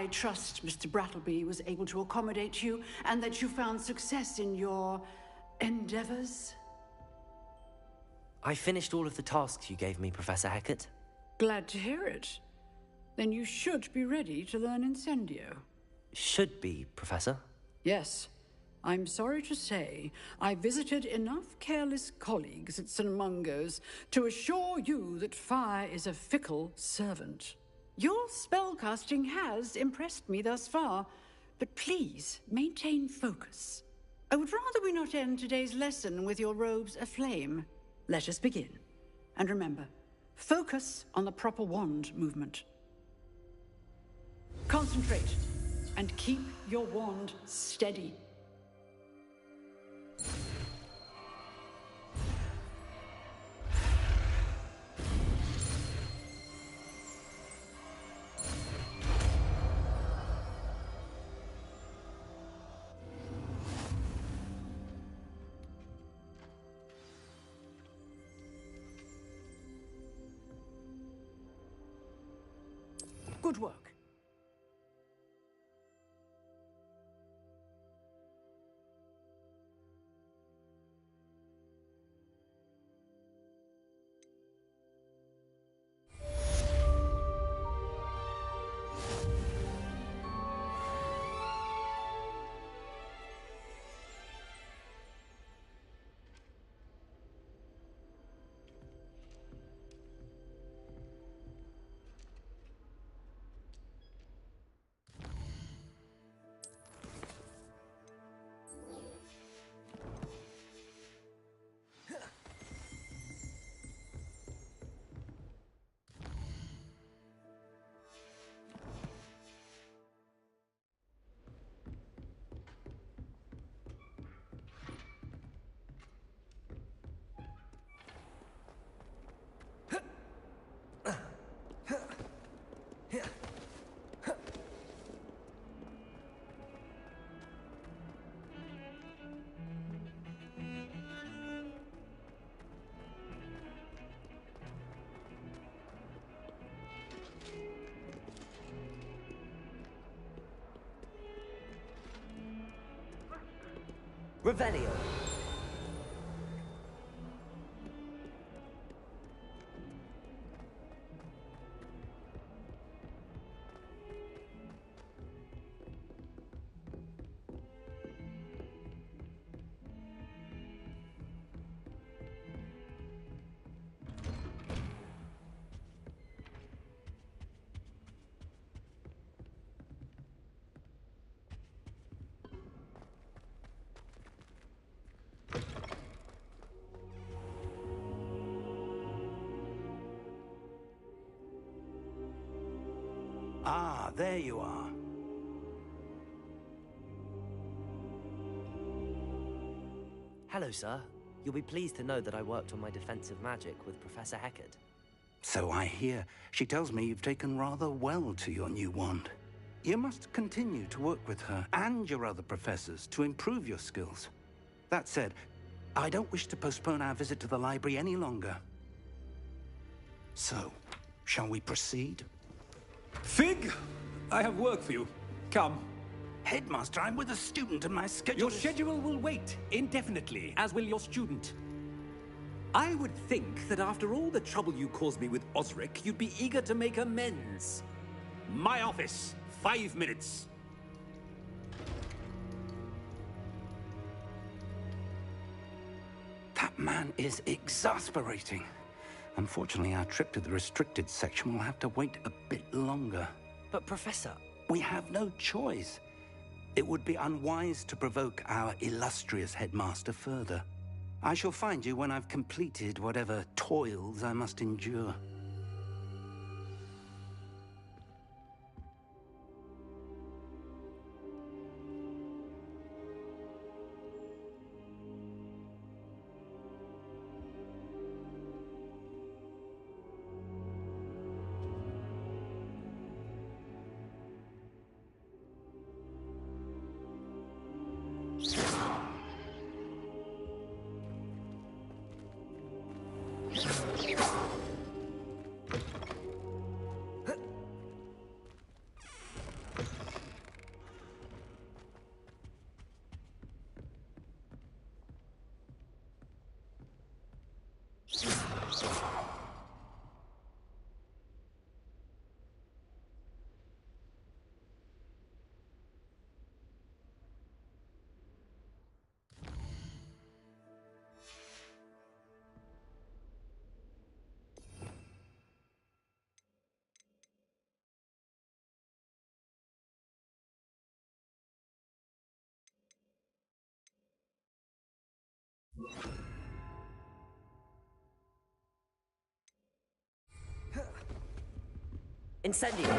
I trust Mr. Brattleby was able to accommodate you and that you found success in your endeavors. I finished all of the tasks you gave me, Professor Hecat. Glad to hear it. Then you should be ready to learn Incendio. Should be, Professor. Yes. I'm sorry to say, I visited enough careless colleagues at St. Mungo's to assure you that fire is a fickle servant. Your spellcasting has impressed me thus far, but please maintain focus. I would rather we not end today's lesson with your robes aflame. Let us begin. And remember, focus on the proper wand movement. Concentrate, and keep your wand steady. Good work. Revelio. Ah, there you are. Hello, sir. You'll be pleased to know that I worked on my defensive magic with Professor Hecat. So I hear. She tells me you've taken rather well to your new wand. You must continue to work with her and your other professors to improve your skills. That said, I don't wish to postpone our visit to the library any longer. So, shall we proceed? Fig, I have work for you. Come. Headmaster, I'm with a student and my schedule Your schedule will wait indefinitely, as will your student. I would think that after all the trouble you caused me with Osric, you'd be eager to make amends. My office, 5 minutes. That man is exasperating. Unfortunately, our trip to the restricted section will have to wait a bit longer. But Professor... We have no choice. It would be unwise to provoke our illustrious headmaster further. I shall find you when I've completed whatever toils I must endure. Incendio!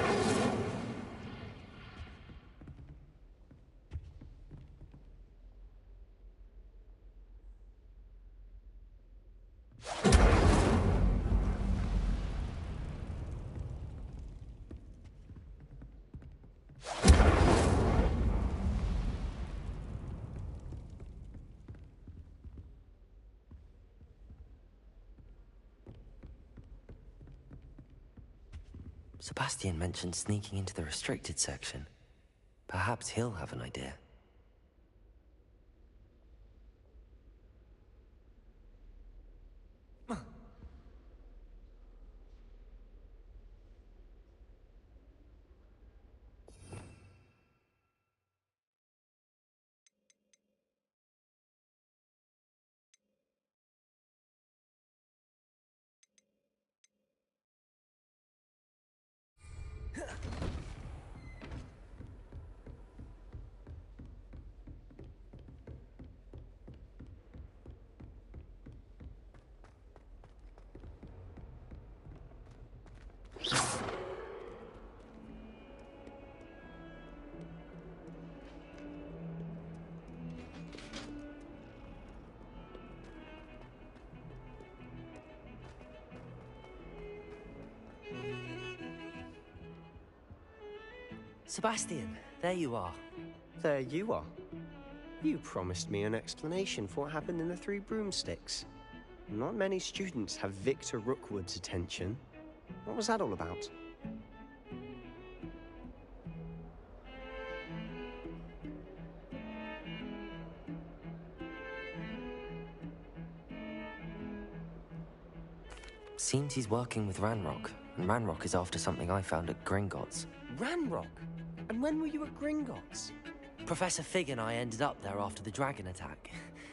Sebastian mentioned sneaking into the restricted section. Perhaps he'll have an idea. Sebastian, there you are. There you are. You promised me an explanation for what happened in the Three Broomsticks. Not many students have Victor Rookwood's attention. What was that all about? Seems he's working with Ranrock, and Ranrock is after something I found at Gringotts. Ranrock? And when were you at Gringotts? Professor Fig and I ended up there after the dragon attack.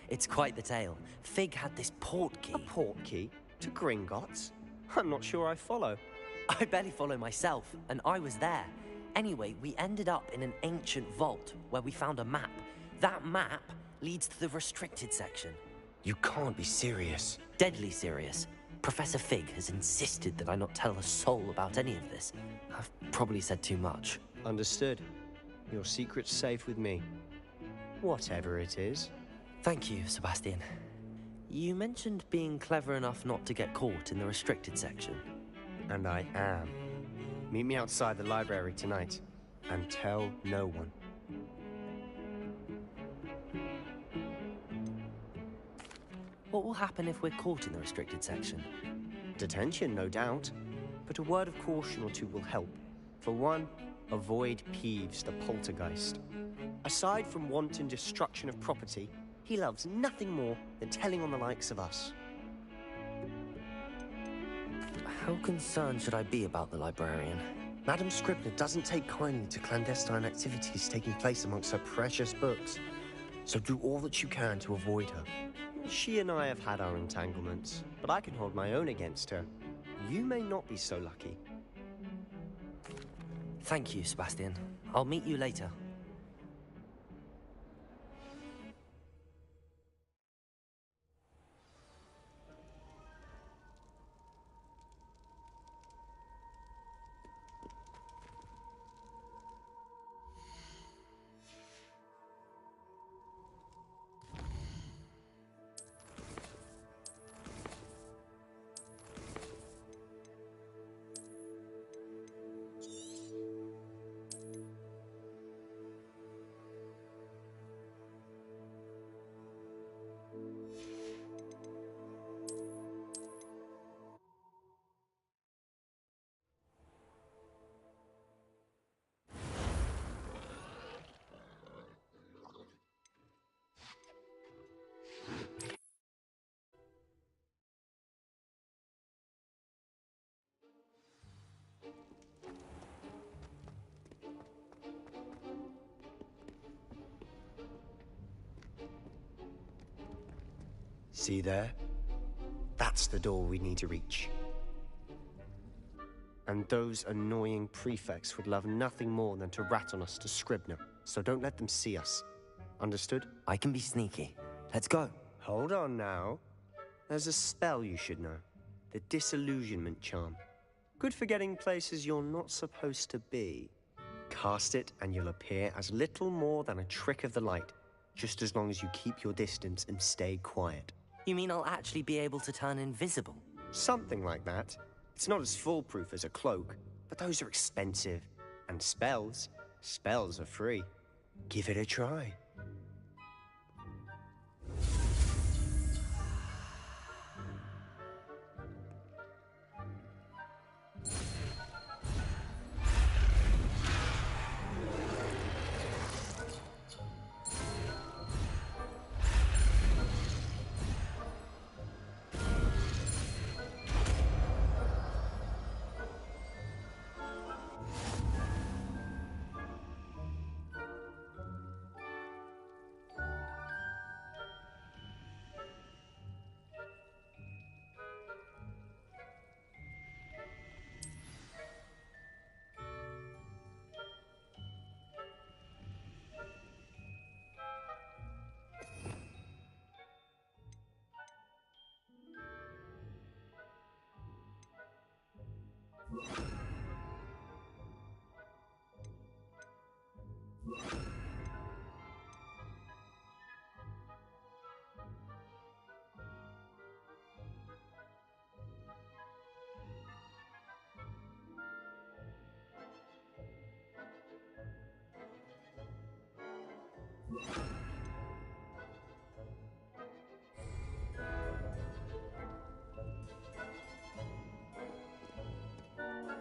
It's quite the tale. Fig had this port key. A port key? To Gringotts? I'm not sure I follow. I barely follow myself, and I was there. Anyway, we ended up in an ancient vault where we found a map. That map leads to the restricted section. You can't be serious. Deadly serious. Professor Fig has insisted that I not tell a soul about any of this. I've probably said too much. Understood. Your secret's safe with me. Whatever it is. Thank you, Sebastian. You mentioned being clever enough not to get caught in the restricted section. And I am. Meet me outside the library tonight, and tell no one. What will happen if we're caught in the restricted section? Detention, no doubt. But a word of caution or two will help. For one, avoid Peeves, the poltergeist. Aside from wanton destruction of property, he loves nothing more than telling on the likes of us. How concerned should I be about the librarian? Madam Scribner doesn't take kindly to clandestine activities taking place amongst her precious books, so do all that you can to avoid her. She and I have had our entanglements, but I can hold my own against her. You may not be so lucky. Thank you, Sebastian. I'll meet you later. See there? That's the door we need to reach. And those annoying prefects would love nothing more than to rat on us to Scribner, so don't let them see us. Understood? I can be sneaky. Let's go. Hold on now. There's a spell you should know. The Disillusionment Charm. Good for getting places you're not supposed to be. Cast it and you'll appear as little more than a trick of the light, just as long as you keep your distance and stay quiet. You mean I'll actually be able to turn invisible? Something like that. It's not as foolproof as a cloak, but those are expensive. And spells are free. Give it a try.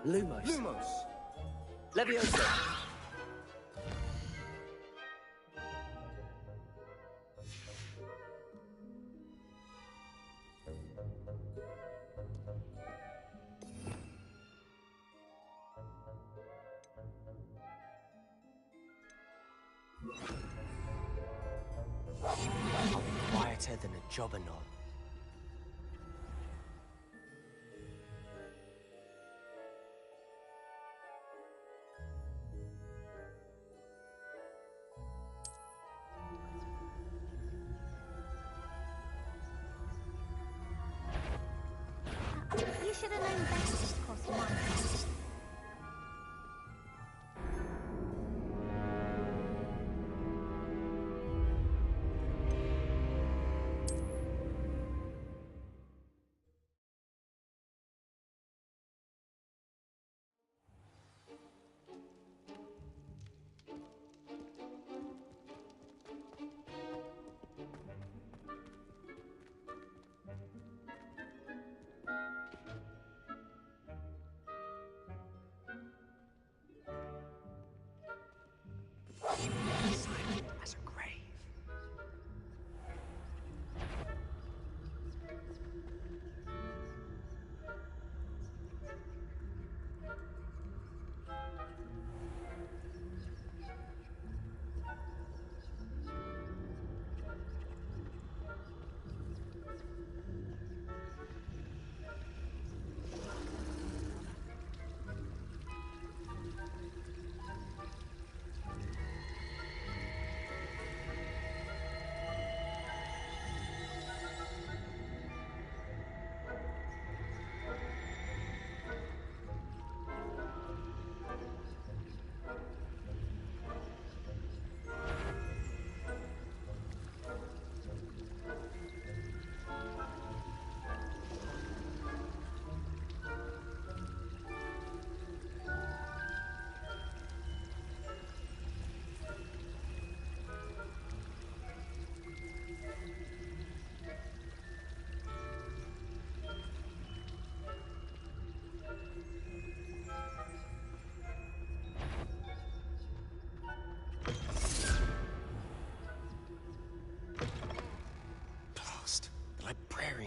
Lumos. Lumos! Leviosa. Quieter than a jobberknoll. You should have known better to cost money.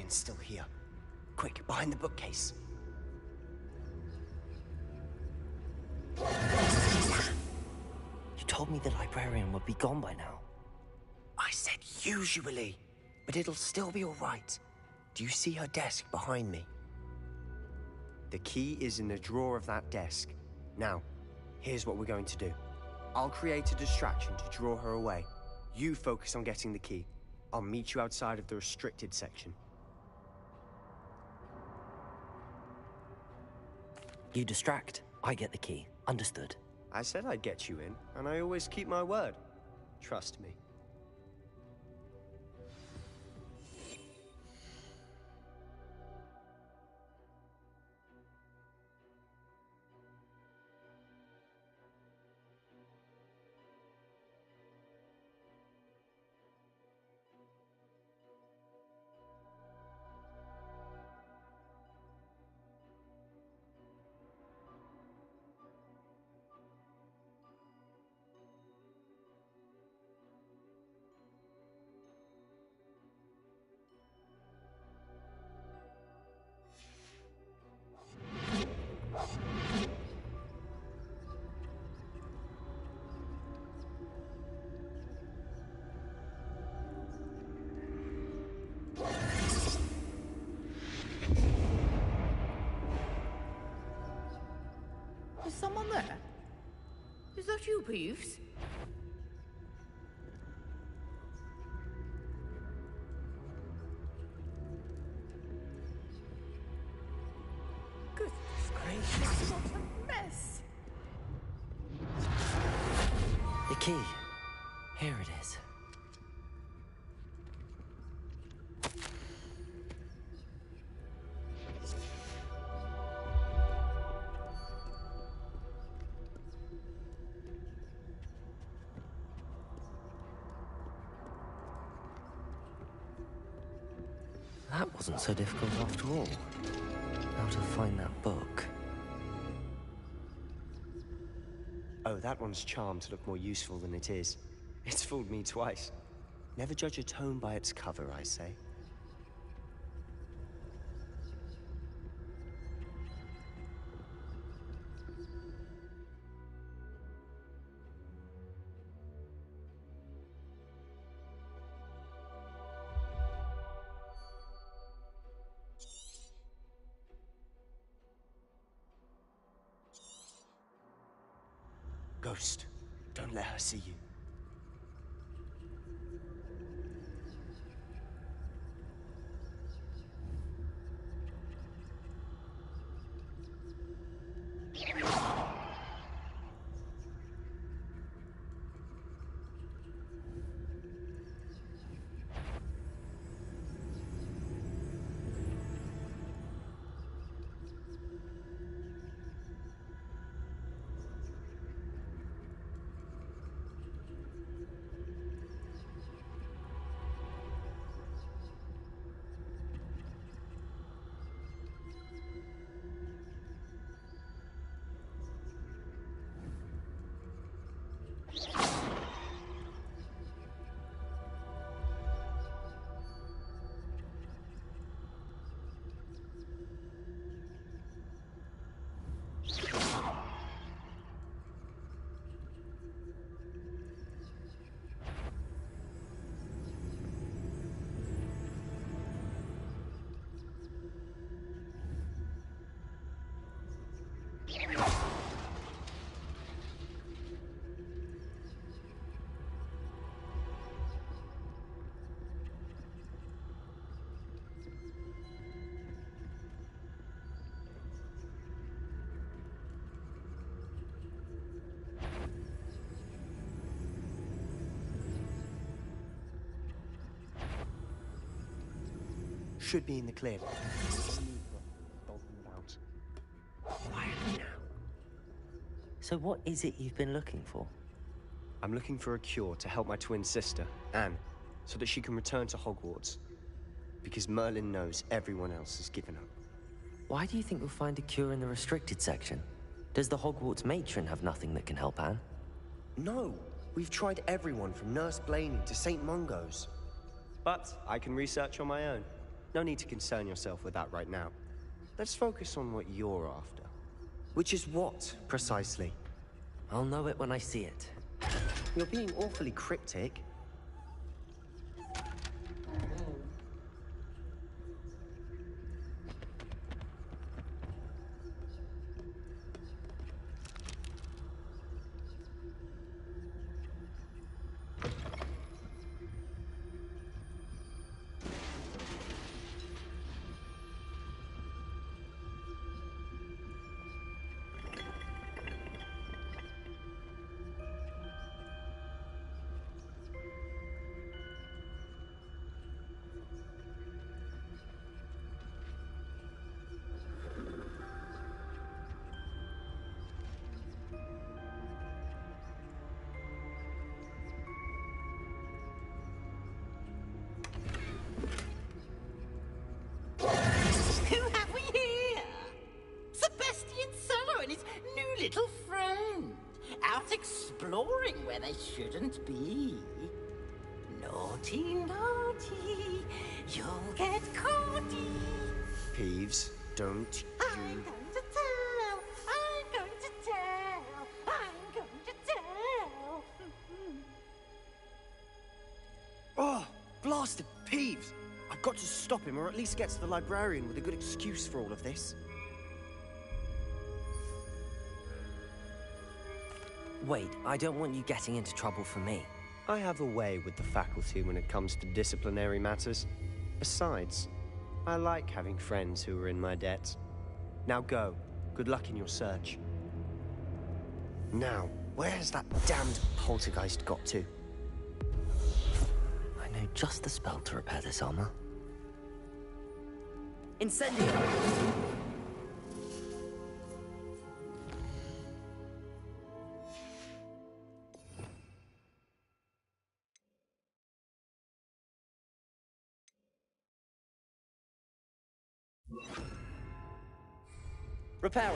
librarian's still here. Quick, behind the bookcase. You told me the librarian would be gone by now. I said usually, but it'll still be all right. Do you see her desk behind me? The key is in the drawer of that desk. Now, here's what we're going to do. I'll create a distraction to draw her away. You focus on getting the key. I'll meet you outside of the restricted section. You distract, I get the key. Understood. I said I'd get you in, and I always keep my word. Trust me. Is someone there? Is that you, Peeves? Goodness gracious, what a mess! The key. Here it is. That wasn't so difficult after all. How to find that book. Oh, that one's charmed to look more useful than it is. It's fooled me twice. Never judge a tome by its cover, I say. Ghost, don't let her see you. Should be in the clear. Quietly now. So what is it you've been looking for? I'm looking for a cure to help my twin sister, Anne, so that she can return to Hogwarts. Because Merlin knows everyone else has given up. Why do you think you'll find a cure in the restricted section? Does the Hogwarts matron have nothing that can help Anne? No! We've tried everyone from Nurse Blaney to St. Mungo's. But I can research on my own. No need to concern yourself with that right now. Let's focus on what you're after. Which is what, precisely? I'll know it when I see it. You're being awfully cryptic. Who have we here? Sebastian Solo and his new little friend. Out exploring where they shouldn't be. Naughty, naughty, you'll get caughty. Peeves, don't I'm you... going to tell, I'm going to tell, I'm going to tell. Oh, blasted Peeves! I've got to stop him, or at least get to the librarian with a good excuse for all of this. Wait, I don't want you getting into trouble for me. I have a way with the faculty when it comes to disciplinary matters. Besides, I like having friends who are in my debt. Now go. Good luck in your search. Now, where's that damned poltergeist got to? I know just the spell to repair this armor. Incendio! Reparo.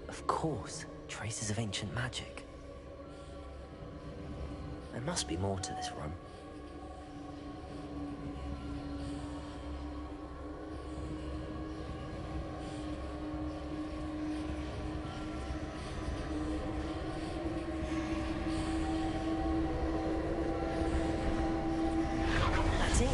Of course, traces of ancient magic. There must be more to this room. That's it.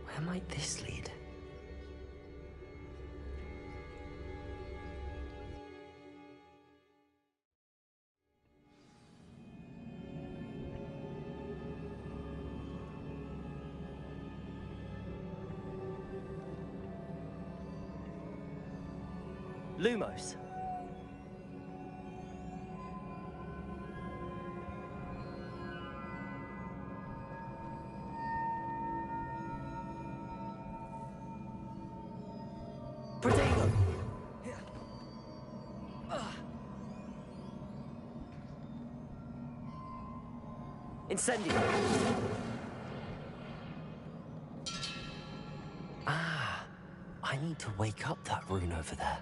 Where might this lead? Lumos. Protego. Incendio. Ah, I need to wake up that rune over there.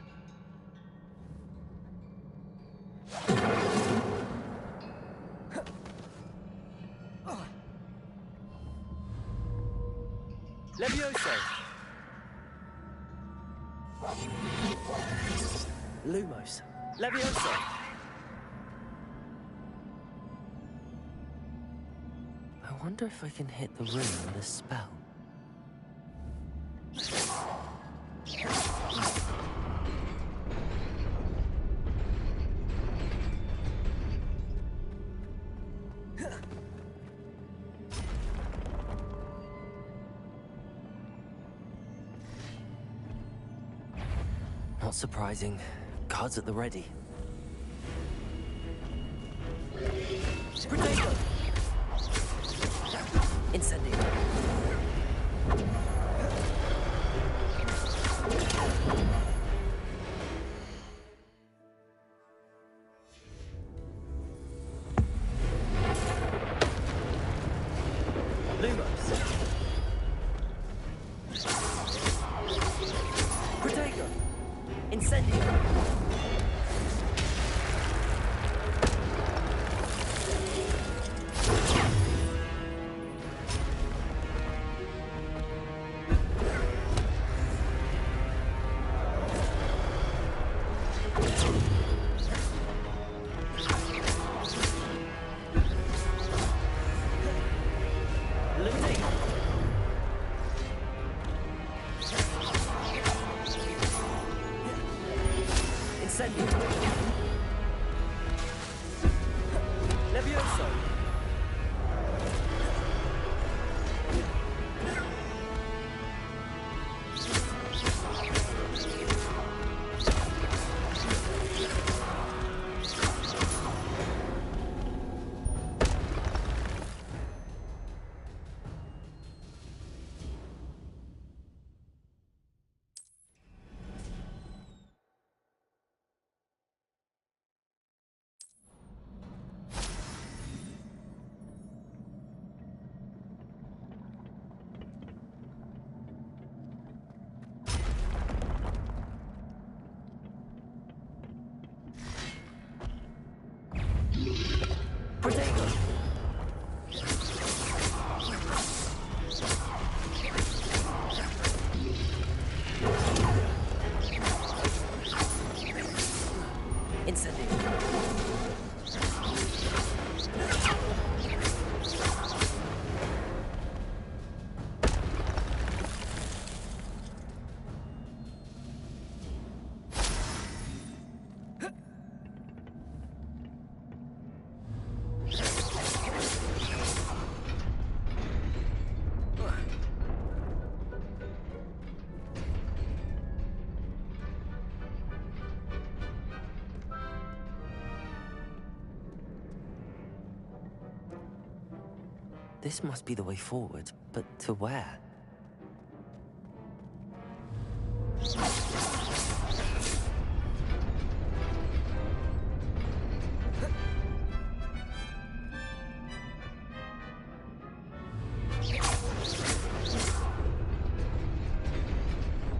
Levioso! Lumos! Levioso! I wonder if I can hit the room with a spell. Not surprising. Guards at the ready. Potato! Incendio! Lumos! Potato! Incendio! Levioso! Potato! Incendio! This must be the way forward, but to where?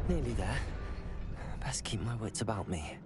Nearly there. Best keep my wits about me.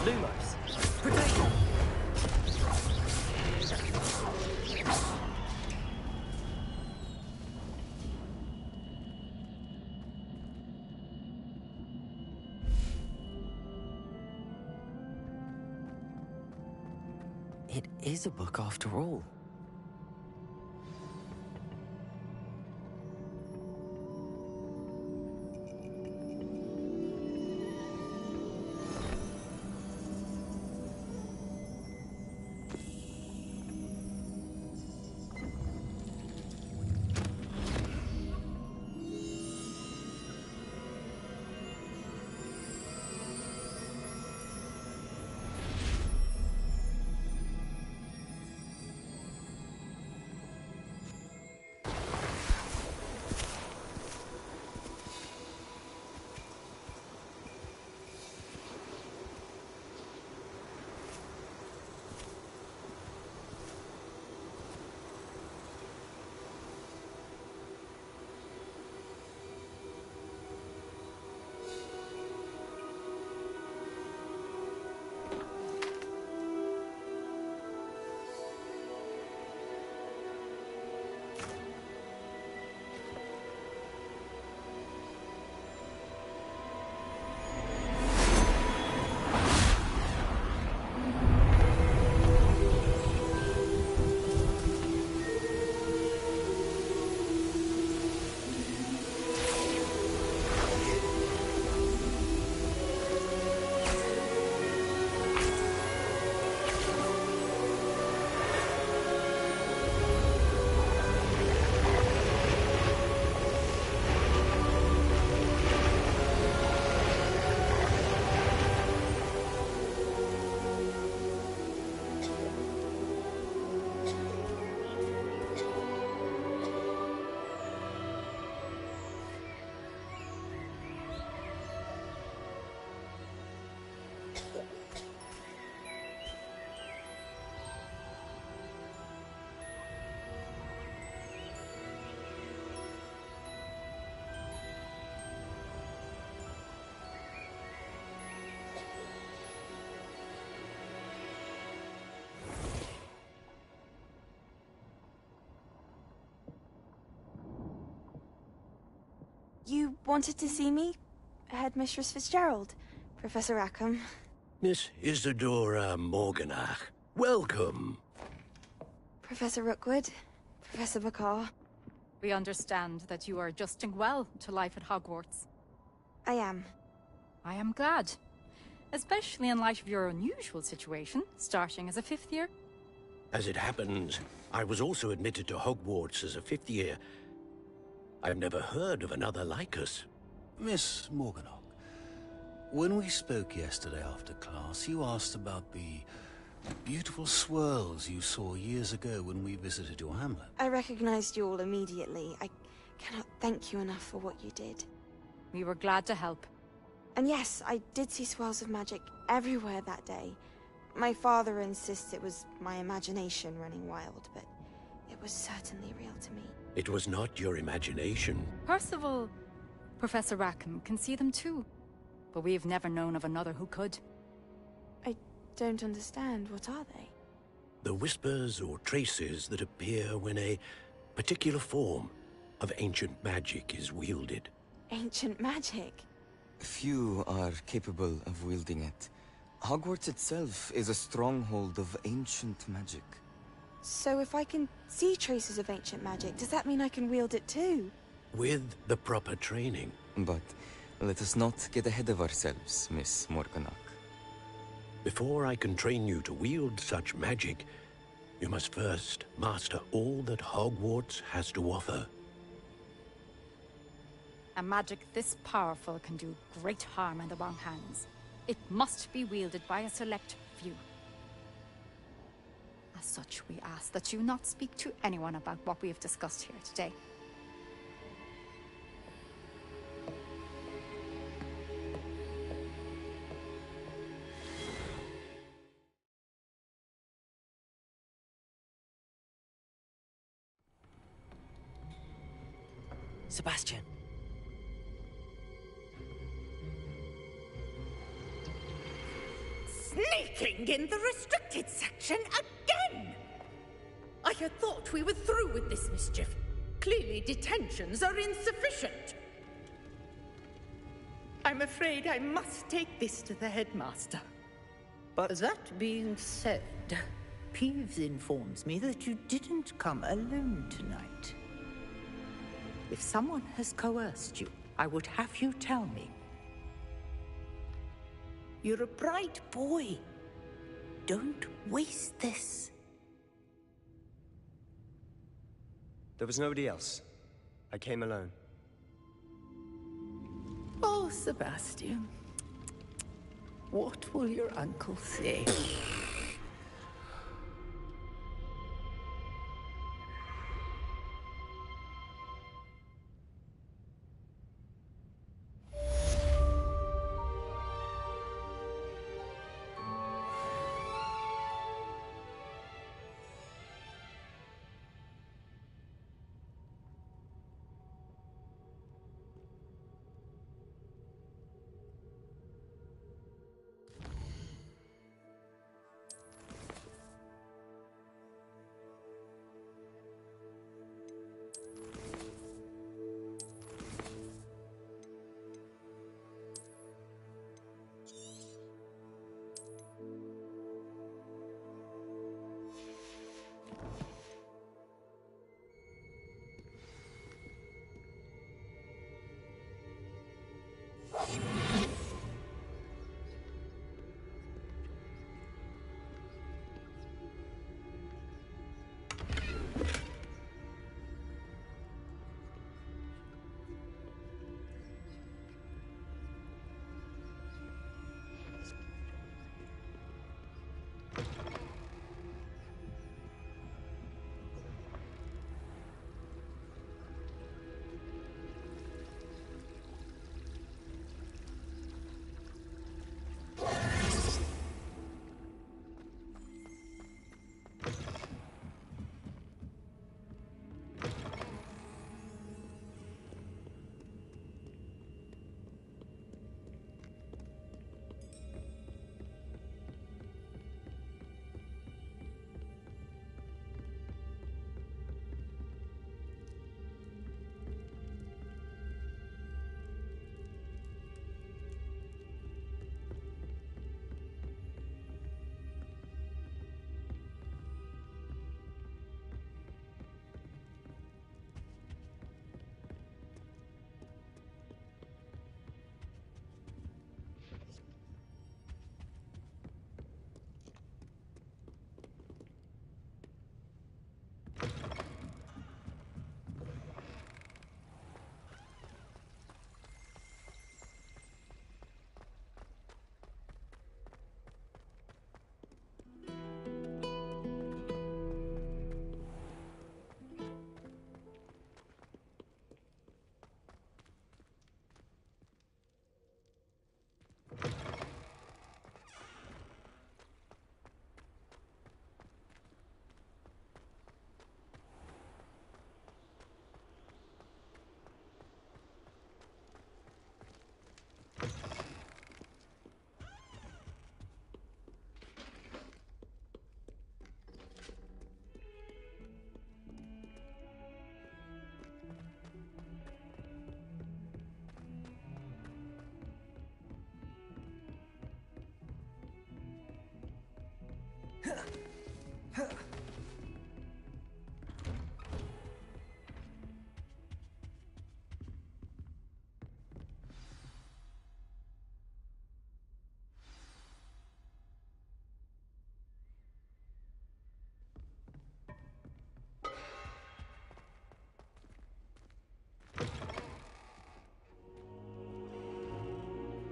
Lumos. Protect! It is a book after all. You wanted to see me? Headmistress Fitzgerald? Professor Rackham? Miss Isadora Morganach, welcome. Professor Rookwood? Professor Bakar? We understand that you are adjusting well to life at Hogwarts. I am. I am glad. Especially in light of your unusual situation, starting as a fifth year. As it happens, I was also admitted to Hogwarts as a fifth year. I've never heard of another like us. Miss Morganach, when we spoke yesterday after class, you asked about the beautiful swirls you saw years ago when we visited your hamlet. I recognized you all immediately. I cannot thank you enough for what you did. We were glad to help. And yes, I did see swirls of magic everywhere that day. My father insists it was my imagination running wild, but it was certainly real to me. It was not your imagination. Percival, Professor Rackham can see them too. But we've never known of another who could. I don't understand. What are they? The whispers or traces that appear when a particular form of ancient magic is wielded. Ancient magic? Few are capable of wielding it. Hogwarts itself is a stronghold of ancient magic. So if I can see traces of ancient magic, does that mean I can wield it too? With the proper training. But let us not get ahead of ourselves, Miss Morganach. Before I can train you to wield such magic, you must first master all that Hogwarts has to offer. A magic this powerful can do great harm in the wrong hands. It must be wielded by a select few. As such, we ask that you not speak to anyone about what we have discussed here today. Sebastian. Sneaking in the restricted section again! I had thought we were through with this mischief. Clearly detentions are insufficient. I'm afraid I must take this to the headmaster. But that being said, Peeves informs me that you didn't come alone tonight. If someone has coerced you, I would have you tell me. You're a bright boy. Don't waste this. there was nobody else. I came alone. Oh, Sebastian. What will your uncle say?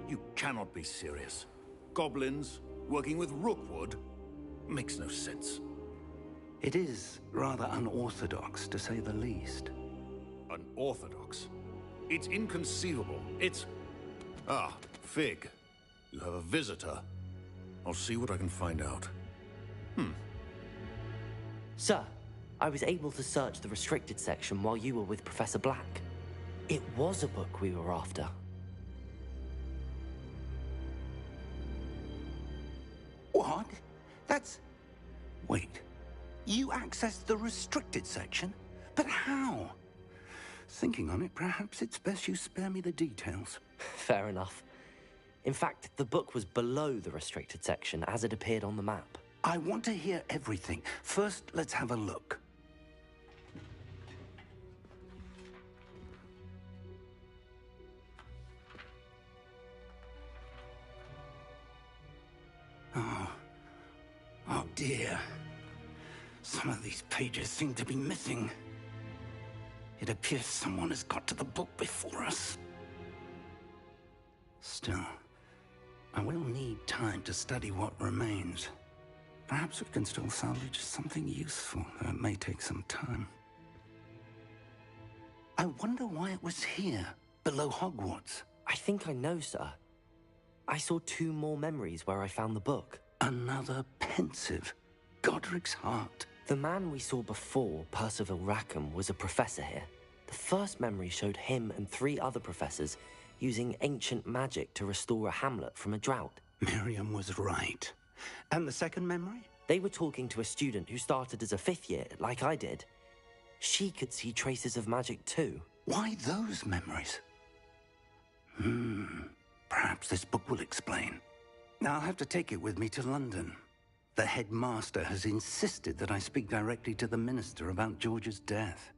You cannot be serious. Goblins working with Rookwood makes no sense. It is rather unorthodox, to say the least. Unorthodox? It's inconceivable. It's... Ah, Fig. You have a visitor. I'll see what I can find out. Sir, I was able to search the restricted section while you were with Professor Black. It was a book we were after. What? That's... Wait. You accessed the restricted section? But how? Thinking on it, perhaps it's best you spare me the details. Fair enough. In fact, the book was below the restricted section as it appeared on the map. I want to hear everything. First, let's have a look. Oh dear. Some of these pages seem to be missing. It appears someone has got to the book before us. Still, I will need time to study what remains. Perhaps we can still salvage something useful, though it may take some time. I wonder why it was here, below Hogwarts. I think I know, sir. I saw 2 more memories where I found the book. Another pensive. Godric's heart. The man we saw before, Percival Rackham, was a professor here. The first memory showed him and 3 other professors using ancient magic to restore a hamlet from a drought. Miriam was right. And the second memory? They were talking to a student who started as a 5th year, like I did. She could see traces of magic too. Why those memories? Perhaps this book will explain. Now I'll have to take it with me to London. The headmaster has insisted that I speak directly to the minister about George's death.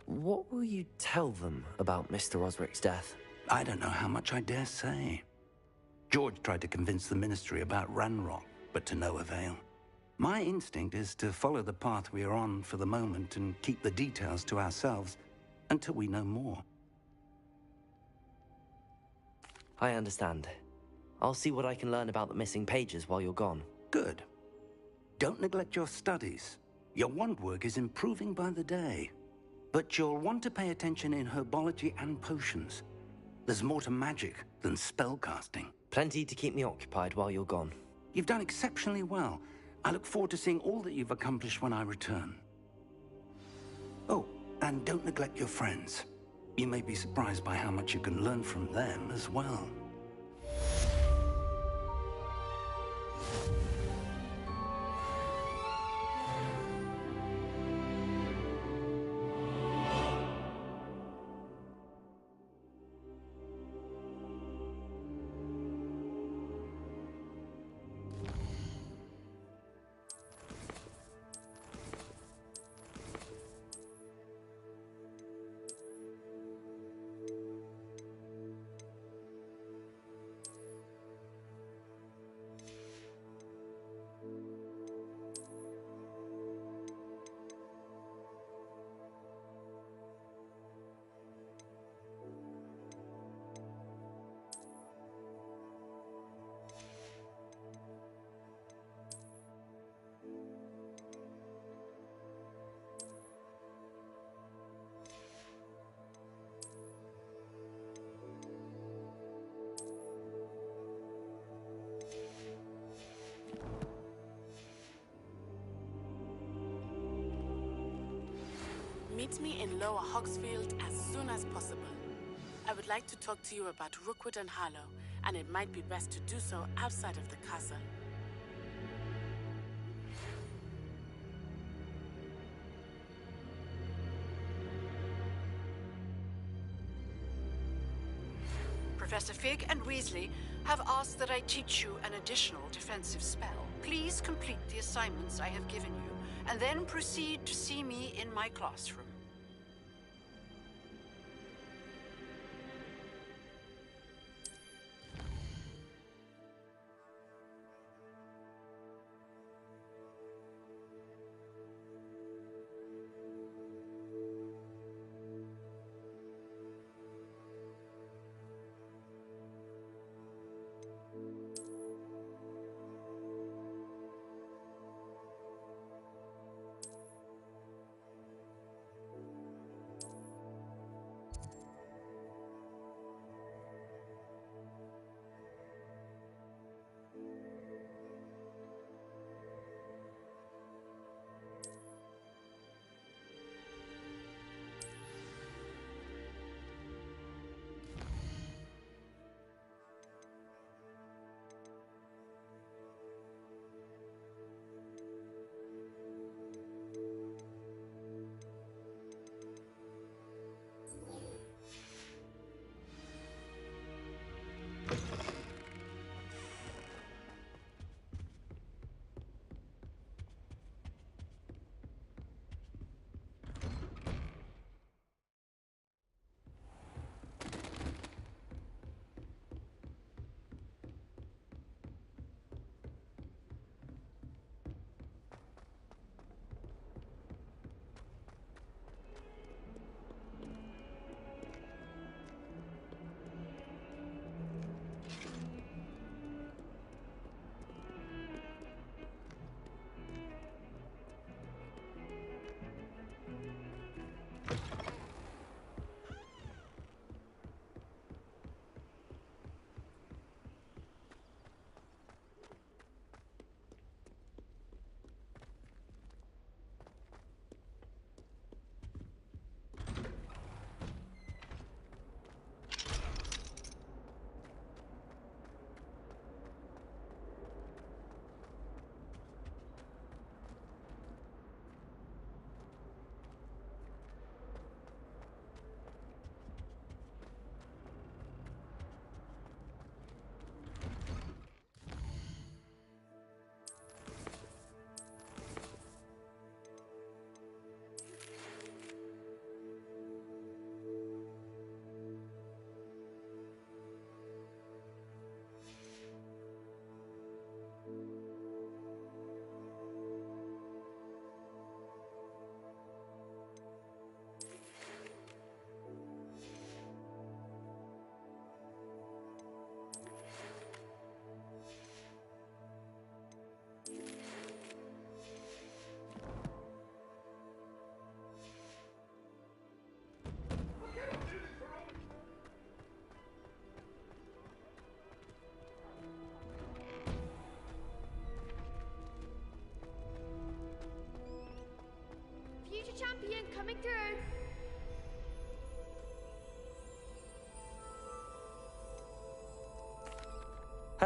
What will you tell them about Mr. Osric's death? I don't know how much I dare say. George tried to convince the ministry about Ranrock, but to no avail. My instinct is to follow the path we are on for the moment and keep the details to ourselves until we know more. I understand. I'll see what I can learn about the missing pages while you're gone. Good. Don't neglect your studies. Your wand work is improving by the day. But you'll want to pay attention in herbology and potions. There's more to magic than spellcasting. Plenty to keep me occupied while you're gone. You've done exceptionally well. I look forward to seeing all that you've accomplished when I return. Oh, and don't neglect your friends. You may be surprised by how much you can learn from them as well. Meet me in Lower Hogsfield as soon as possible. I would like to talk to you about Rookwood and Harlow, and it might be best to do so outside of the castle. Professor Fig and Weasley have asked that I teach you an additional defensive spell. Please complete the assignments I have given you, and then proceed to see me in my classroom.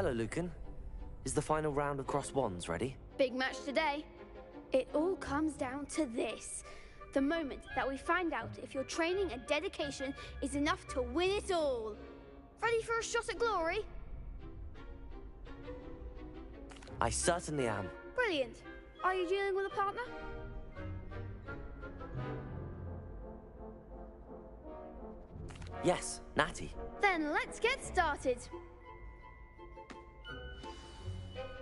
Hello, Lucan. Is the final round of cross wands ready? Big match today. It all comes down to this. The moment that we find out if your training and dedication is enough to win it all. Ready for a shot at glory? I certainly am. Brilliant. Are you dealing with a partner? Yes, Natty. Then let's get started.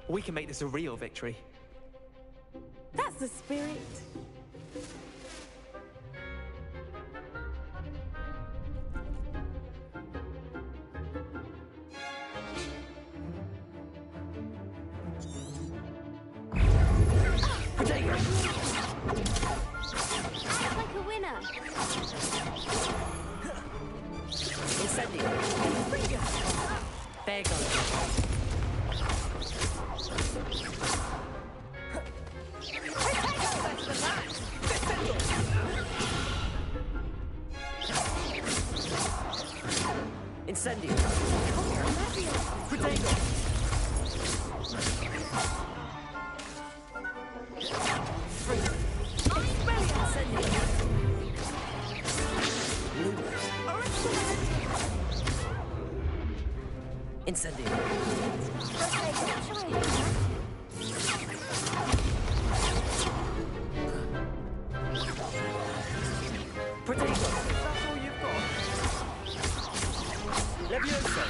We can make this a real victory. That's the spirit. Act like a winner. Incendio. There goes. Incendio. Protego. Incendio. Protego. That's all you've got. Levioso.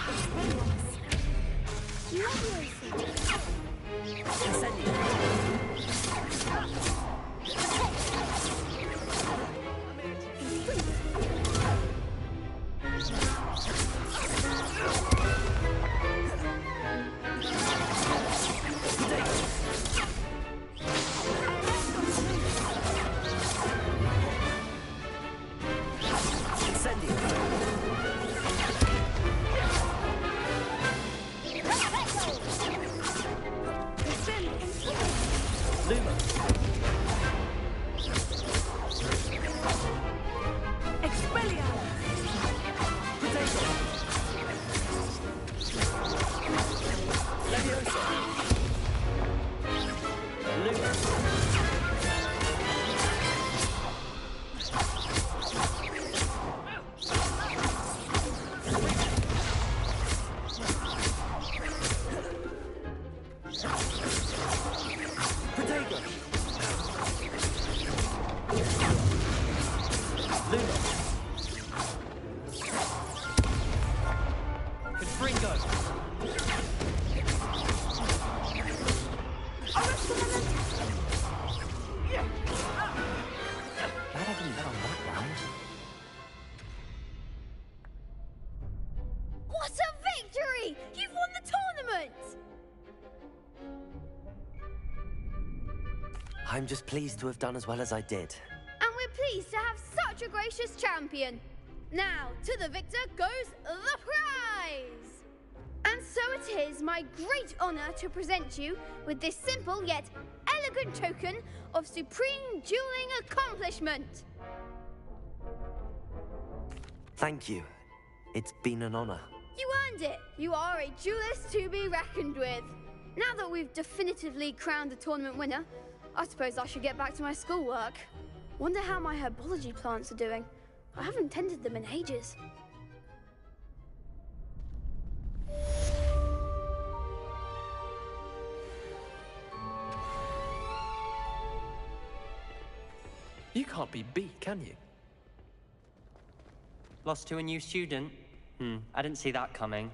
Incendio. What a victory! You've won the tournament! I'm just pleased to have done as well as I did. And we're pleased to have such a gracious champion. Now, to the victor goes the prize! And so it is my great honor to present you with this simple yet elegant token of supreme dueling accomplishment. Thank you. It's been an honor. You earned it. You are a duelist to be reckoned with. Now that we've definitively crowned the tournament winner, I suppose I should get back to my schoolwork. Wonder how my herbology plants are doing. I haven't tended them in ages. You can't be beat, can you? Lost to a new student? I didn't see that coming.